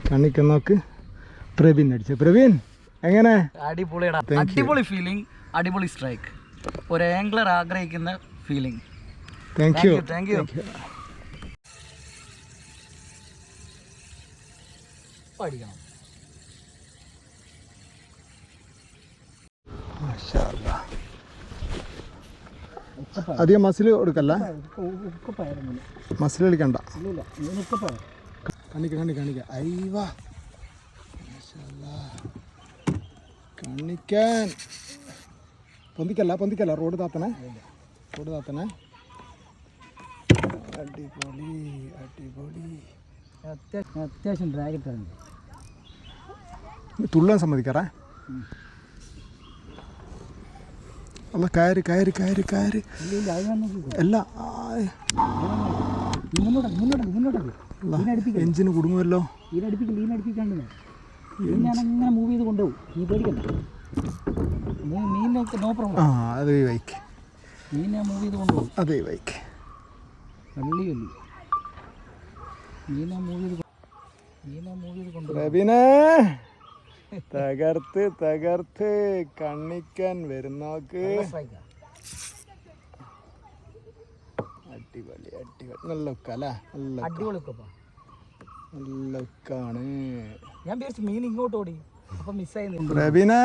കണ്ണിക്ക് നോക്ക്. പ്രവീൺ അടിച്ച. പ്രവീൺ എങ്ങനെ? അടിപൊളിയുടെ അടിപൊളി ഫീലിംഗ്, അടിപൊളി സ്ട്രൈക്ക്, ഒരു ആംഗ്ലർ ആഗ്രഹിക്കുന്ന feeling. Thank you. Thank you. പഠിക്കണം. അധികം മസിൽ കൊടുക്കല്ല, മസിൽ കളിക്കണ്ട. കാണിക്ക അയ്യവാ കാണിക്കാൻ. പൊന്തിക്കല്ല, റോഡ് താത്തണേ. അടിപൊളി. അത്യാവശ്യം ഡ്രാഗിട്ടാണ്. തുള്ളാൻ സമ്മതിക്കാറേ. അല്ല കയറി അല്ല എഞ്ചിന് കുടുങ്ങുമല്ലോ. ഞാനങ്ങനെ മൂവ് ചെയ്ത് കൊണ്ടുപോകും. നീ പേടിക്കണ്ട. മീനൊക്കെ നോ പ്രോബ്ലം. അതേ ബൈക്ക് മീനെ മൂവ് ചെയ്ത് കൊണ്ടുപോകും. അതേ ബൈക്ക് വള്ളി മീനെ മൂവ് ചെയ്ത് കൊണ്ടുപോകും. റബീനെ തകർത്ത് കണ്ണിക്കാൻ വരുന്നോക്ക്. അടിപൊളി. നല്ല ഉക്കല്ലേ? നല്ല ഉക്കാണ്. ഞാൻ വിചാരിച്ചു മീൻ ഇങ്ങോട്ട് ഓടി, അപ്പൊ മിസ്സായി. റബീനെ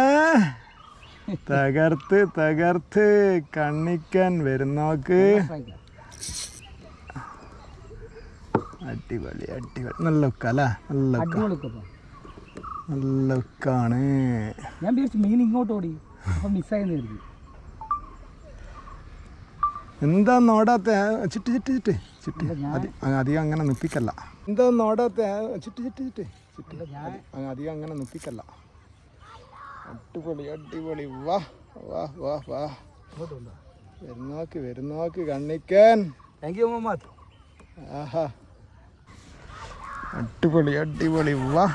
തകർത്ത് കണ്ണിക്കാൻ വരുന്നോക്ക്. അടിപൊളി. നല്ല ഉക്കല്ലേ? നല്ല ഉക്കാണ്. ഞാൻ വിചാരിച്ചു മീൻ ഇങ്ങോട്ട് ഓടി, അപ്പൊ മിസ്സായി. എന്താ നോടാത്ത? ചിട്ട് അധികം അങ്ങനെ നിപ്പിക്കല്ല. എന്താ നോടാത്ത? ചിട്ട് അധികം അങ്ങനെ നിപ്പിക്കല്ല. അടിപൊളി. വാ വരുന്നോക്ക് കണ്ണിക്കാൻ. Thank you Muhammad. ആഹാ അടിപൊളി. വാ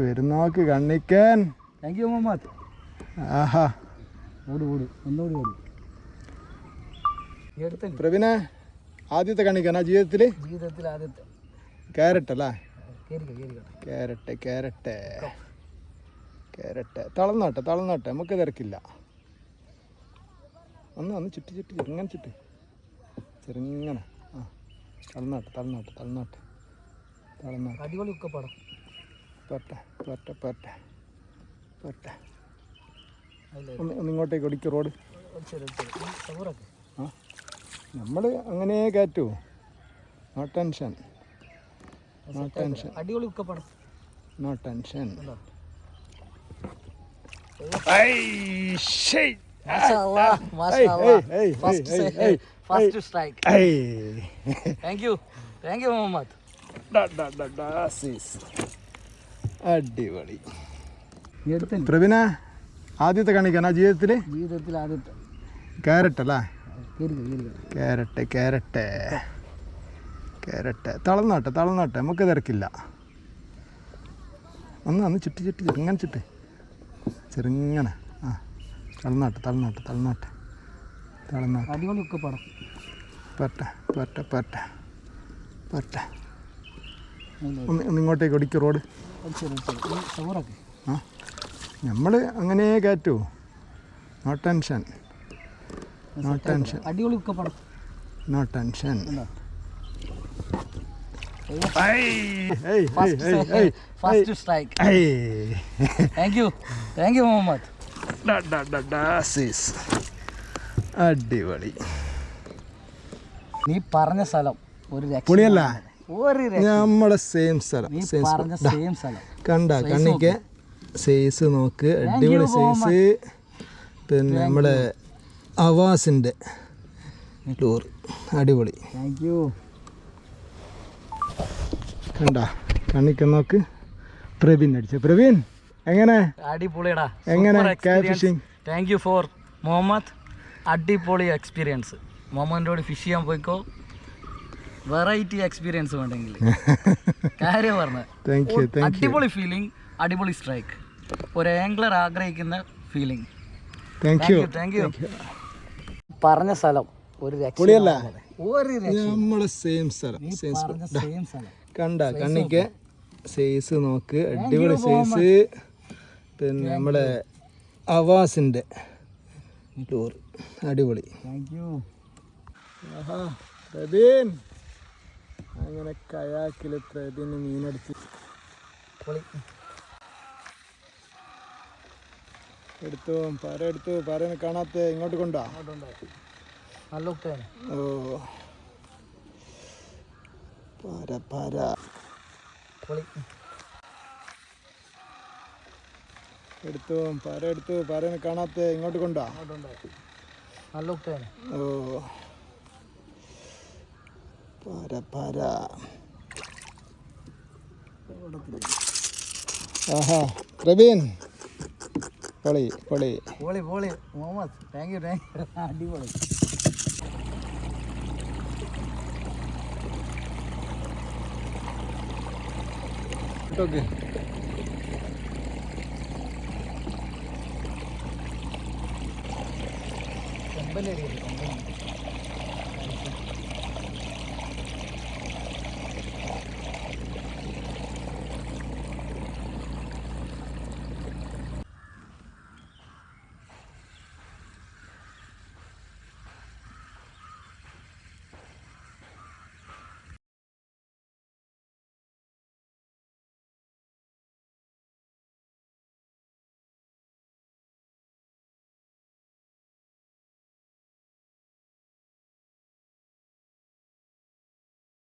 വരുന്നോക്ക് കണ്ണിക്കാൻ. Thank you Muhammad. ആഹാ ഒന്നുകൂടി. പ്രവീനെ ആദ്യത്തെ കണ്ണിക്കാനാ ജീവിതത്തിൽ ആദ്യത്തെ. ക്യാരറ്റ് അല്ലേ? ക്യാരറ്റ് തളർന്നോട്ടെ, നമുക്ക് തിരക്കില്ല. ഒന്ന് ചുറ്റി ചെറുങ്ങനെ. തളർന്നോട്ടെ. അടിപൊളി ഉക്കപ്പാടം. പോട്ടെ. ഒന്നിങ്ങോട്ടേക്ക് ഒടിക്കും റോഡ്. നമ്മൾ അങ്ങനെ കയറ്റൂ. No tension. അടിപൊളി ഉക്കപ്പാടം. No tension. First strike. Thank you Muhammad. അടിപൊളി. പ്രവീന ആദ്യത്തെ കാണിക്കാനാ ജീവിതത്തിൽ ആദ്യത്തെ. ക്യാരറ്റ് അല്ലേ? ക്യാരറ്റ് തളർന്നോട്ടെ, നമുക്ക് തിരക്കില്ല. ഒന്ന് ചുറ്റി ചെറുങ്ങനെ. തളർന്നോട്ടെ. അടിപൊളി ഉക്കപ്പാടം. പോട്ടെ. ഒന്നിങ്ങോട്ടേക്ക് ഒടിക്കും റോഡ്. നമ്മൾ അങ്ങനെ കയറ്റൂ. No tension. അടിപൊളി ഉക്കപ്പാടം. No tension. First strike. Thank you Muhammad. അടിപൊളി. നീ പറഞ്ഞ സ്ഥലം ഒരു പൊളിയല്ല? നമ്മളെ സെയിം സ്ഥലം. കണ്ട കണ്ണിക്ക് സൈസ് നോക്ക്. അടിപൊളി സൈസ്. പിന്നെ നമ്മുടെ അവാസിൻ്റെ ടൂർ അടിപൊളി. Thank you. കണ്ട കണ്ണിക്ക് നോക്ക്. പ്രവീൺ അടിച്ച. പ്രവീൺ എങ്ങനെ? അടിപൊളിയടാ. എങ്ങനെ fishing? Thank you for Muhammad. അടിപൊളി എക്സ്പീരിയൻസ്. മുഹമ്മദിനോട് ഫിഷ് ചെയ്യാൻ പോയിക്കോ. വെറൈറ്റി എക്സ്പീരിയൻസ് വേണ്ടെങ്കിൽ കാര്യം പറഞ്ഞത്. അടിപൊളി ഫീലിംഗ്, അടിപൊളി സ്ട്രൈക്ക്, ഒരു ആംഗ്ലർ ആഗ്രഹിക്കുന്ന ഫീലിംഗ്. Thank you. പറഞ്ഞ സ്ഥലം ഒരു ഒരു നമ്മളെ സെയിം സ്ഥലം സെയിം പറഞ്ഞ സെയിം സ്ഥലം കണ്ട കണ്ണിക്ക് സൈസ് നോക്ക്, അടിപൊളി സൈസ്. പിന്നെ നമ്മുടെ അവാസിൻ്റെ ടൂർ അടിപൊളി. Thank you. ആഹാ പ്രവീൺ, അങ്ങനെ കയാക്കിൽ പ്രവീണ് മീനടിച്ച് പൊളി. എടുത്തു പാരനെ കാണാത്ത ഇങ്ങോട്ട് കൊണ്ടാ. നല്ല ഉപ്പയാണ്. ഓ പാര പൊളി. എടുത്തു പാരനെ കാണാത്ത ഇങ്ങോട്ട് കൊണ്ടാ. നല്ല ഉപ്പയാണ്. ഓ പാര ആഹാ പ്രവീൺ പൊളി. Muhammad thank you. അടിപൊളി. ഓക്കെ ചെമ്പല്ലേ